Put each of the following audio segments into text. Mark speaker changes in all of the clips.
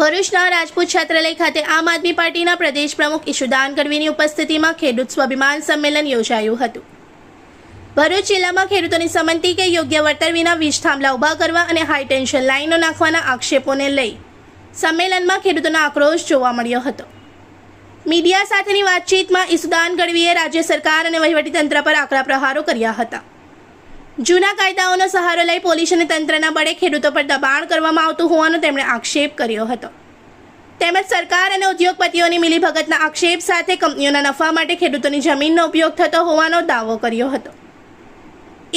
Speaker 1: ભરૂચના રાજપૂત છાત્રાલય ખાતે આમ આદમી પાર્ટીના પ્રદેશ પ્રમુખ ઈશુદાન ગઢવીની ઉપસ્થિતિમાં ખેડૂત સ્વાભિમાન સંમેલન યોજાયું હતું। ભરૂચ જિલ્લામાં ખેડૂતોની સંમતિ કે યોગ્ય વળતર વિના વીજ થાંભલા ઊભા કરવા અને હાઈ ટેન્શન લાઈનો નાખવાના આક્ષેપોને લઈ સંમેલનમાં ખેડૂતોનો આક્રોશ જોવા મળ્યો હતો। મીડિયા સાથેની વાતચીતમાં ઈશુદાન ગઢવીએ રાજ્ય સરકાર અને વહીવટીતંત્ર પર આકરા પ્રહારો કર્યા હતા। જૂના કાયદાઓનો સહારો લઈ પોલીસ અને તંત્રના બળે ખેડૂતો પર દબાણ કરવામાં આવતું હોવાનો તેમણે આક્ષેપ કર્યો હતો। તેમજ સરકાર અને ઉદ્યોગપતિઓની મિલીભગતના આક્ષેપ સાથે કંપનીઓના નફા માટે ખેડૂતોની જમીનનો ઉપયોગ થતો હોવાનો દાવો કર્યો હતો।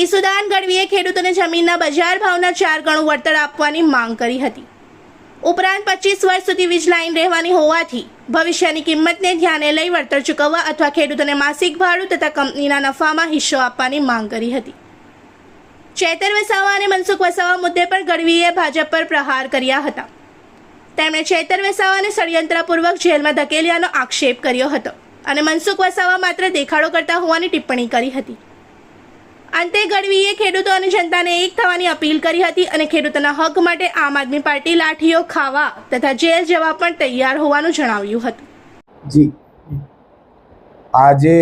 Speaker 1: ઈશુદાન ગઢવીએ ખેડૂતોને જમીનના બજાર ભાવના 4 ગણું વળતર આપવાની માંગ કરી હતી। ઉપરાંત 25 વર્ષ સુધી વીજ લાઈન રહેવાની હોવાથી ભવિષ્યની કિંમતને ધ્યાને લઈ વળતર ચૂકવવા અથવા ખેડૂતોને માસિક ભાડું તથા કંપનીના નફામાં હિસ્સો આપવાની માંગ કરી હતી। ચેતર વસાવા અને મનસુખ વસાવા મુદ્દે પણ ગઢવીએ ભાજપ પર પ્રહાર કર્યા હતા। તેમણે ચેતર વસાવાને ષડયંત્રપૂર્વક જેલમાં ધકેલ્યાનો આક્ષેપ કર્યો હતો અને મનસુખ વસાવા માત્ર દેખાડો કરતા હોવાની ટિપ્પણી કરી હતી। અંતે ગઢવીએ ખેડૂતો અને જનતાને એક થવાની અપીલ કરી હતી અને ખેડૂતોના હક માટે આમ આદમી પાર્ટી લાઠીઓ ખાવા તથા જેલ જવા પણ તૈયાર હોવાનું જણાવ્યું હતું।
Speaker 2: જી, આજે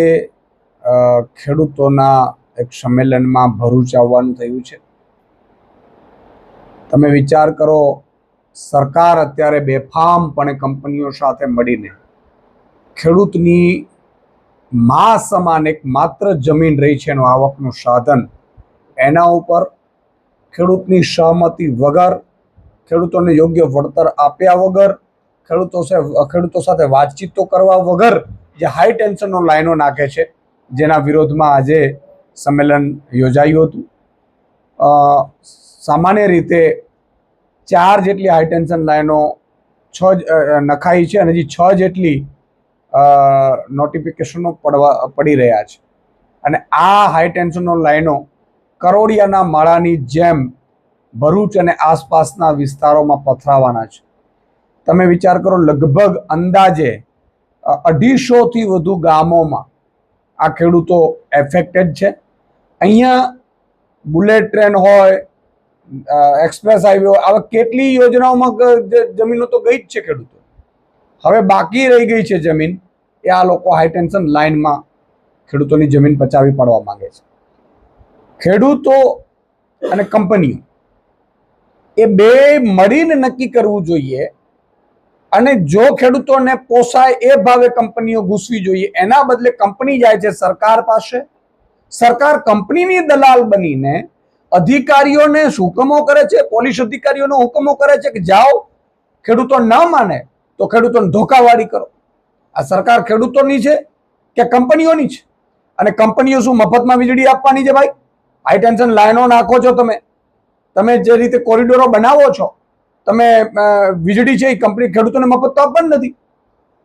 Speaker 2: ખેડૂતોના એક સંમેલનમાં ભરૂચ આવવાનું થયું છે। તમે વિચાર કરો, સરકાર અત્યારે બેફામપણે કંપનીઓ સાથે મળીને ખેડૂતની મા સમાન એક માત્ર જમીન રહી છે એનું આવકનું સાધન, એના ઉપર ખેડૂતની સહમતિ વગર, ખેડૂતોને યોગ્ય વળતર આપ્યા વગર, ખેડૂતો સાથે વાતચીતો કરવા વગર જે હાઈ ટેન્શનનો લાઈનો નાખે છે, જેના વિરોધમાં આજે સંમેલન યોજાયું હતું। સામાન્ય રીતે 4 જેટલી હાઈ ટેન્શન લાઈનો 6 નખાઈ છે અને હજી 6 જેટલી નોટિફિકેશનો પડી રહ્યા છે અને આ હાઈ ટેન્શનનો લાઈનો કરોડિયાના માળાની જેમ ભરૂચ અને આસપાસના વિસ્તારોમાં પથરાવાના છે। તમે વિચાર કરો, લગભગ અંદાજે 250થી વધુ ગામોમાં આ ખેડૂતો એફેક્ટેડ છે। અહીંયા બુલેટ ટ્રેન હોય, એક્સપ્રેસ હાઈવે હોય, આવા કેટલી યોજનાઓમાં જમીનો તો ગઈ જ છે ખેડૂતો। હવે બાકી રહી ગઈ છે જમીન, એ આ લોકો હાઈ ટેન્શન લાઇનમાં ખેડૂતોની જમીન પચાવી પાડવા માંગે છે। ખેડૂતો અને કંપનીઓ એ બે મળીને નક્કી કરવું જોઈએ અને જો ખેડૂતોને પોસાય એ ભાવે કંપનીઓ ઘૂસવી જોઈએ। એના બદલે કંપની જાય છે સરકાર પાસે, સરકાર કંપનીની દલાલ બનીને અધિકારીઓને હુકમો કરે છે, પોલીસ અધિકારીઓને હુકમો કરે છે કે જાઓ, ખેડૂતો ન માને તો ખેડૂતોને ધોકાવાળી કરો। આ સરકાર ખેડૂતોની છે કે કંપનીઓની છે? અને કંપનીઓ શું મફતમાં વીજળી આપવાની છે? ભાઈ, હાઈ ટેન્શન લાઈનો નાખો છો, તમે જે રીતે કોરિડોરો બનાવો છો, તમે વીજળી છે એ કંપની ખેડૂતોને મફત તો આપવાની નથી।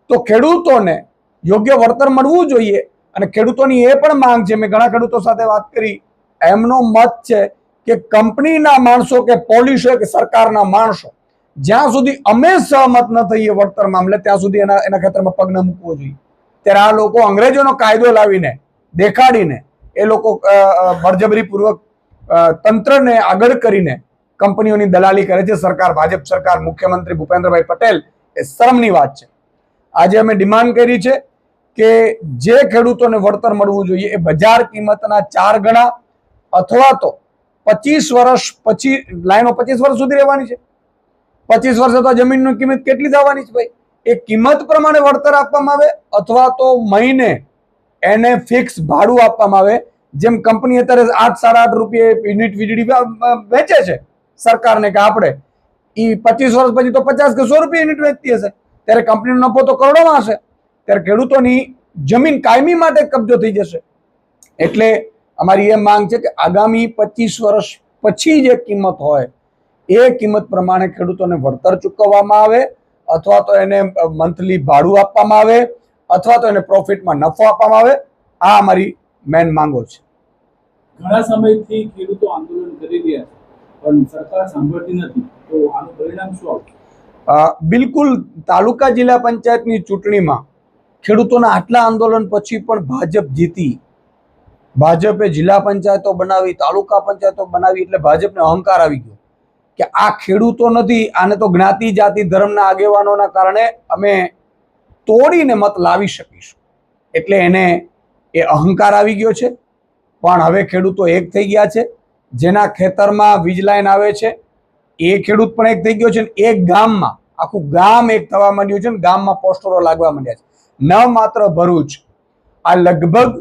Speaker 2: તો ખેડૂતોને યોગ્ય વળતર મળવું જોઈએ અને ખેડૂતોની એ પણ માંગ છે, મેં ઘણા ખેડૂતો સાથે વાત કરી, એમનો મત છે કે કંપનીના માણસો કે પોલીસ હોય કે સરકારના માણસો, જ્યાં સુધી અમે સહમત ન થઈએ વળતર મામલે ત્યાં સુધી એના ખેતરમાં પગ ન મૂકવો જોઈએ। ત્યારે આ લોકો અંગ્રેજોનો કાયદો લાવીને દેખાડીને એ લોકો બળજબરીપૂર્વક તંત્રને આગળ કરીને કંપનીઓની દલાલી કરે છે। સરકાર, ભાજપ સરકાર, મુખ્યમંત્રી ભૂપેન્દ્રભાઈ પટેલ, એ શરમની વાત છે। આજે અમે ડિમાન્ડ કરી છે કે જે ખેડૂતોને વળતર મળવું જોઈએ એ બજાર કિંમતના 4 ગણા અથવા તો 25 વર્ષ પછી, લાઈનો 25 વર્ષ સુધી રહેવાની છે, 25 વર્ષ અથવા જમીનની કિંમત કેટલી થવાની છે ભાઈ, એ કિંમત પ્રમાણે વળતર આપવામાં આવે અથવા તો મહિને એને ફિક્સ ભાડું આપવામાં આવે। જેમ કંપની અત્યારે 8-8.5 રૂપિયે યુનિટ વીજળી વેચે છે સરકારને કે આપણે, એ 25 વર્ષ પછી તો 50 કે 100 રૂપિયા યુનિટ વેચતી હશે, ત્યારે કંપનીનો નફો તો કરોડોમાં હશે, ત્યારે ખેડૂતોની જમીન કાયમી માટે કબજો થઈ જશે। એટલે અમારી એ માંગ છે કે આગામી 25 વર્ષ પછી જે કિંમત હોય એ કિંમત પ્રમાણે ખેડૂતોને વળતર ચૂકવવામાં આવે અથવા તો એને મંથલી ભાડું આપવામાં આવે અથવા તો એને પ્રોફિટમાં નફો આપવામાં આવે। આ અમારી મેન માંગો છે।
Speaker 3: ઘણા સમયથી ખેડૂતો આંદોલન કરી રહ્યા છે પણ સરકાર સાંભળતી નથી, તો આનું પરિણામ શું આવશે?
Speaker 2: બિલકુલ, તાલુકા જિલ્લા પંચાયતની ચૂંટણીમાં ખેડૂતોના આટલા આંદોલન પછી પણ ભાજપ જીતી। ભાજપે જિલ્લા પંચાયતો બનાવી, તાલુકા પંચાયતો બનાવી, એટલે ભાજપને અહંકાર આવી ગયો કે આ ખેડૂતો નથી, આને તો જ્ઞાતિ જાતિ ધર્મના આગેવાનોના કારણે અમે તોડીને મત લાવી શકીશું. એટલે એને એ અહંકાર આવી ગયો છે. પણ હવે ખેડૂતો એક થઈ ગયા છે. જેના ખેતરમાં વીજ લાઈન આવે છે એ ખેડૂત પણ એક થઈ ગયો છે. એક ગામમાં આખું ગામ એક થવા માંડ્યું છે ને ગામમાં પોસ્ટરો લાગવા માંડ્યા છે. ન માત્ર ભરૂચ, આ લગભગ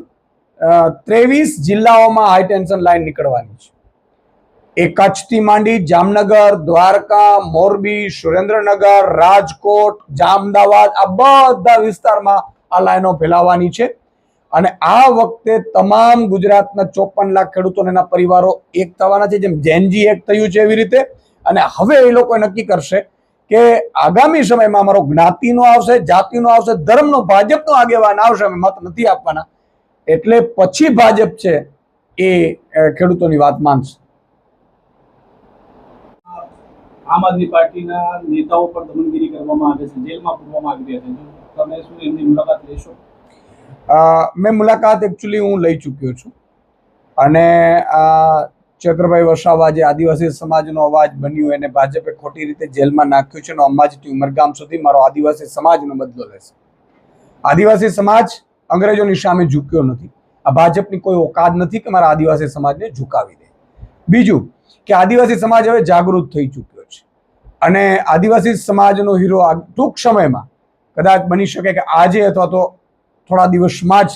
Speaker 2: 23 જિલ્લાઓમાં હાઈ ટેન્શન લાઈન નીકળવાની છે. એ કચ્છથી માંડી જામનગર, દ્વારકા, મોરબી, સુરેન્દ્રનગર, રાજકોટ, જામદાવાદ, આ બધા વિસ્તારમાં આ લાઈનો ફેલાવવાની છે. અને આ વખતે તમામ ગુજરાતના 54 લાખ ખેડૂતોને એના પરિવારો એક થવાના છે. જેમ જેનજી એક થયું છે એવી રીતે. અને હવે એ લોકો નક્કી કરશે કે આગામી સમયમાં અમારો જ્ઞાતિનો આવશે, જાતિનો આવશે, ધર્મનો, ભાજપનો આગેવાન આવશે, અમે મત નથી આપવાના. એટલે પછી ભાજપ છે એ ખેડૂતોની વાત માનશે.
Speaker 3: આમ આદમી પાર્ટીના નેતાઓ પર દમનગીરી કરવામાં આવે છે, જેલમાં પૂરવામાં આવી રહ્યા છે. તમે શું એમની મુલાકાત લેશો?
Speaker 2: મેં મુલાકાત એકચ્યુઅલી હું લઈ ચૂક્યો છું. અને ચેતરભાઈ વસાવા જે આદિવાસી સમાજનો અવાજ બન્યું એને ભાજપે ખોટી રીતે જેલમાં નાખ્યો છે. અંબાજીથી ઉમરગામ સુધી મારો આદિવાસી સમાજનો બદલો લેશે. આદિવાસી સમાજ અંગ્રેજોની સામે ઝૂક્યો નથી. આ ભાજપની કોઈ ઓકાત નથી કે મારા આદિવાસી સમાજને ઝુકાવી દે. બીજું કે આદિવાસી સમાજ હવે જાગૃત થઈ ચૂક્યો છે. અને આદિવાસી સમાજનો હીરો ટૂંક સમયમાં કદાચ બની શકે કે આજે અથવા તો થોડા દિવસમાં જ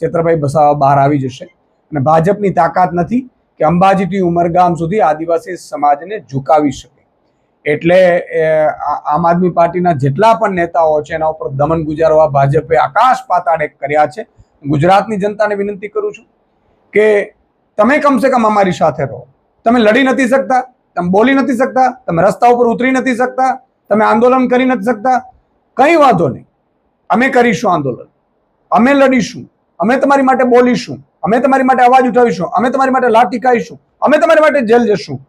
Speaker 2: ચેતરભાઈ વસાવા બહાર આવી જશે. અને ભાજપની તાકાત નથી કે અંબાજીથી ઉમરગામ સુધી આદિવાસી સમાજને ઝુકાવી શકે. એટલે આમ આદમી પાર્ટીના જેટલા પણ નેતાઓ છે એના ઉપર દમન ગુજારવા ભાજપે આકાશ પાતાળ એક કર્યા છે. ગુજરાતની જનતાને વિનંતી કરું છું કે તમે કમસે કમ અમારી સાથે રહો. તમે લડી નથી શકતા, તમે બોલી નથી શકતા, તમે રસ્તા ઉપર ઉતરી નથી શકતા, તમે આંદોલન કરી નથી શકતા, કંઈ વાંધો નહીં, અમે કરીશું આંદોલન, અમે લડીશું, અમે તમારી માટે બોલીશું, અમે તમારી માટે અવાજ ઉઠાવીશું, અમે તમારી માટે લાઠી ખાઈશું, અમે તમારી માટે જેલ જશું.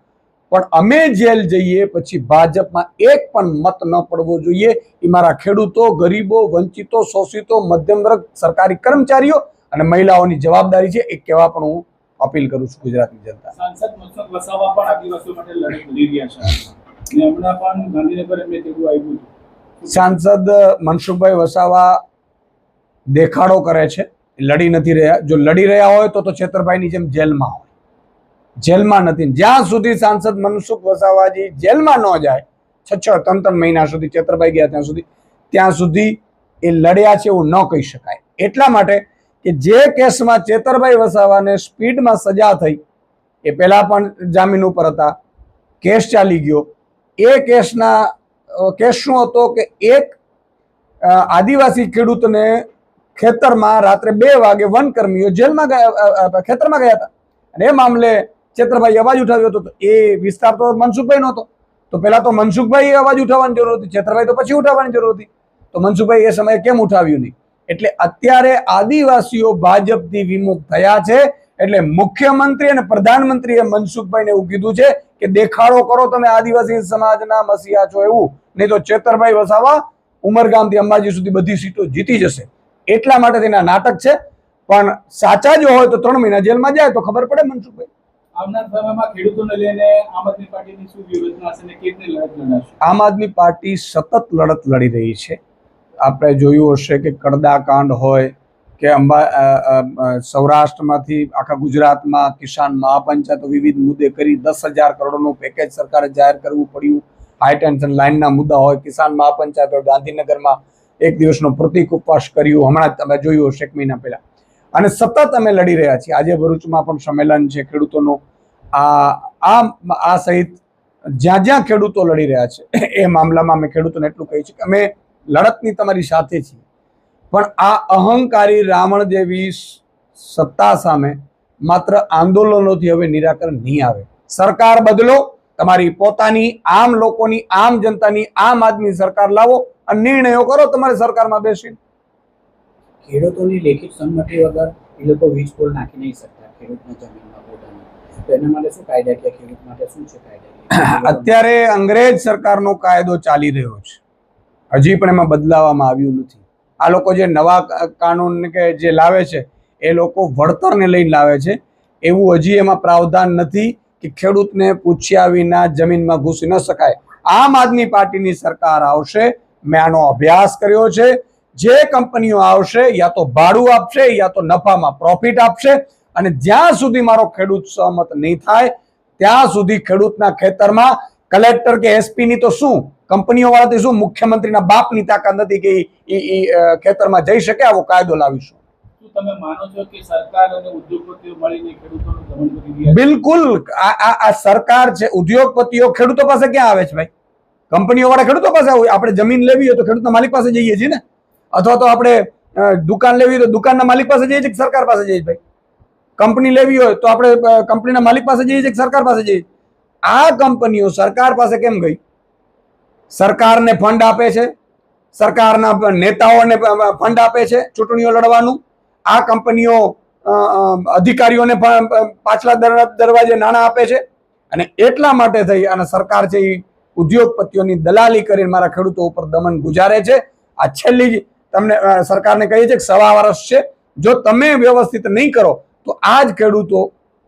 Speaker 2: પણ અમે જેલ જઈએ પછી ભાજપમાં એક પણ મત ન પડવો જોઈએ. એ મારા ખેડૂતો, ગરીબો, વંચિતો, શોષિતો, મધ્યમ વર્ગ, સરકારી કર્મચારીઓ અને મહિલાઓની જવાબદારી છે. એ કહેવા પણ હું અપીલ કરું છું ગુજરાતની જનતા.
Speaker 3: સાંસદ મનસુખ વસાવા પણ આદિવાસીઓ માટે લડત લડી રહ્યા છે. હમણાં પણ ગાંધીનગર એમને તેવું આવ્યું.
Speaker 2: સાંસદ મનસુખભાઈ વસાવા દેખાડો કરે છે, લડી નથી રહ્યા. જો લડી રહ્યા હોય તો છેતરભાઈની જેમ જેલમાં હોય. જેલમાં નથી. જ્યાં સુધી સાંસદ મનસુખ વસાવાજી જેલમાં ન જાય, 6-3 મહિના સુધી ચેતરભાઈ ગયા ત્યાં સુધી એ લડ્યા છે એવું ન કહી શકાય. એટલા માટે કે જે કેસમાં ચેતરભાઈ વસાવાને સ્પીડમાં સજા થઈ, એ પહેલા પણ જામીન ઉપર હતા, કેસ ચાલી ગયો. એ કેસ શું હતો કે એક આદિવાસી ખેડૂતને ખેતરમાં રાત્રે 2 વાગે વનકર્મીઓ જેલમાં ગયા, ખેતરમાં ગયા હતા. અને એ મામલે ચેતરભાઈ અવાજ ઉઠાવ્યો હતો. તો એ વિસ્તાર તો મનસુખભાઈ નહોતો. તો પહેલા તો મનસુખભાઈ અવાજ ઉઠાવવાની જરૂર હતી, ચેતરભાઈ તો પછી ઉઠાવવાની જરૂર હતી. તો મનસુખભાઈ એ સમયે કેમ ઉઠાવ્યું નહીં? એટલે અત્યારે આદિવાસીઓ ભાજપથી વિમુખ થયા છે. એટલે મુખ્યમંત્રી અને પ્રધાનમંત્રીએ મનસુખભાઈને એવું કીધું છે કે દેખાડો કરો તમે આદિવાસી સમાજના મસીહા છો એવું, નહીં તો ચેતરભાઈ વસાવા ઉમરગામથી અંબાજી સુધી બધી સીટો જીતી જશે. એટલા માટે તેના નાટક છે. પણ સાચા જો હોય તો 3 મહિના જેલમાં જાય તો ખબર પડે મનસુખભાઈ.
Speaker 3: આવનાર સમયમાં ખેડૂતોને લઈને આમ આદમી પાર્ટીની શું વ્યૂહરચના હશે અને કેવી રીતે લડત લડાશે?
Speaker 2: આમ આદમી પાર્ટી સતત લડત લડી રહી છે. આપણે જોયું હશે કે કડદા કાંડ હોય કે સૌરાષ્ટ્રમાંથી આખા ગુજરાતમાં કિસાન મહાપંચાયતો વિવિધ મુદ્દે કરી 10,000 કરોડનું પેકેજ સરકારે જાહેર કરવું પડ્યું. હાઈ ટેન્શન લાઇનના મુદ્દા હોય, કિસાન મહાપંચાયતો ગાંધીનગરમાં 1 દિવસનો પ્રતિક ઉપવાસ કર્યું. હમણાં તમે જોયું હશે 1 મહિના પહેલા. અને સતત અમે લડી રહ્યા છીએ. આજે ભરૂચમાં પણ સંમેલન છે ખેડૂતોનું. આ સહિત જ્યાં જ્યાં ખેડૂતો લડી રહ્યા છે એ મામલામાં અમે ખેડૂતોને એટલું કહી છે કે અમે લડતની તમારી સાથે છીએ. પણ આ અહંકારી રાવણ જેવી સત્તા સામે માત્ર આંદોલનોથી હવે નિરાકરણ નહીં આવે. સરકાર બદલો, તમારી પોતાની આમ લોકોની, આમ જનતાની, આમ આદમી સરકાર લાવો અને નિર્ણયો કરો તમારે સરકારમાં બેસીને.
Speaker 4: ખેડૂતોની લેખિત સંમતિ વગર એ લોકો વીજ પોલ નાખી નહીં શકતા ખેડૂતના જમીનમાં પોતાની. તો એના માટે શું કાયદાકીય, ખેડૂત માટે શું છે કાયદાકીય?
Speaker 2: અત્યારે અંગ્રેજ સરકારનો કાયદો ચાલી રહ્યો છે, હજી પણ એમાં બદલાવવામાં આવ્યું નથી. આ લોકો જે નવા કાનૂન કે જે લાવે છે એ લોકો વળતરને લઈને લાવે છે. એવું હજી એમાં પ્રાવધાન નથી કે ખેડૂતને પૂછ્યા વિના જમીનમાં ઘૂસી ન શકાય. આમ આદમી પાર્ટીની સરકાર આવશે, મેં આનો અભ્યાસ કર્યો છે. જે કંપનીઓ આવશે યા તો ભાડું આપશે યા તો નફામાં પ્રોફિટ આપશે, અને જ્યાં સુધી મારો ખેડૂત સહમત નહીં થાય ત્યાં સુધી ખેડૂતના ખેતરમાં કલેક્ટર કે એસપી ની તો શું, કંપનીઓ વાળાથી શું, મુખ્યમંત્રીના બાપની તાકાત નથી કે ઈ ખેતરમાં જઈ શકે. આવો કાયદો લાવીશું.
Speaker 3: શું તમે માનો છો કે સરકાર અને ઉદ્યોગપતિઓ મળીને ખેડૂતોનું દમન કરી રહ્યા છે?
Speaker 2: બિલકુલ. આ સરકાર છે, ઉદ્યોગપતિઓ ખેડૂતો પાસે ક્યાં આવે છે ભાઈ? કંપનીઓ વાળા ખેડૂતો પાસે આવે. આપણે જમીન લેવી હોય તો ખેડૂતના માલિક પાસે જઈએ છીએ ને, અથવા તો આપણે દુકાન લેવી હોય તો દુકાનના માલિક પાસે જઈએ છીએ કે સરકાર પાસે જઈએ છીએ ભાઈ? કંપની લેવી હોય તો આપણે કંપનીના માલિક પાસે જઈએ છીએ કે સરકાર પાસે જઈએ? આ કંપનીઓ સરકાર પાસે કેમ ગઈ? સરકારને ફંડ આપે છે, સરકારના નેતાઓને ફંડ આપે છે ચૂંટણીઓ લડવાનું. આ કંપનીઓ અધિકારીઓને પાછલા દરવાજે નાણાં આપે છે, અને એટલા માટે થઈ અને સરકાર છે એ ઉદ્યોગપતિઓની દલાલી કરીને મારા ખેડૂતો ઉપર દમન ગુજારે છે. આ છેલ્લી જ તમને સરકારને કહીએ છે કે 1.5 વર્ષ છે. જો તમે વ્યવસ્થિત નહીં કરો તો આ જ ખેડૂતો,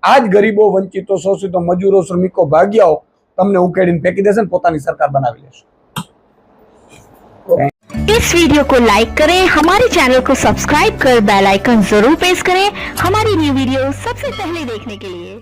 Speaker 2: આ જ ગરીબો, વંચિતો, શોષિતો, મજૂરો, શ્રમિકો, ભાગ્યાઓ તમને ઉકેડીને ફેંકી દેશે ને પોતાની સરકાર બનાવી લેશે.
Speaker 5: इस वीडियो को लाइक करें, हमारे चैनल को सब्सक्राइब कर बेल आइकन जरूर प्रेस करें हमारी न्यू वीडियो सबसे पहले देखने के लिए।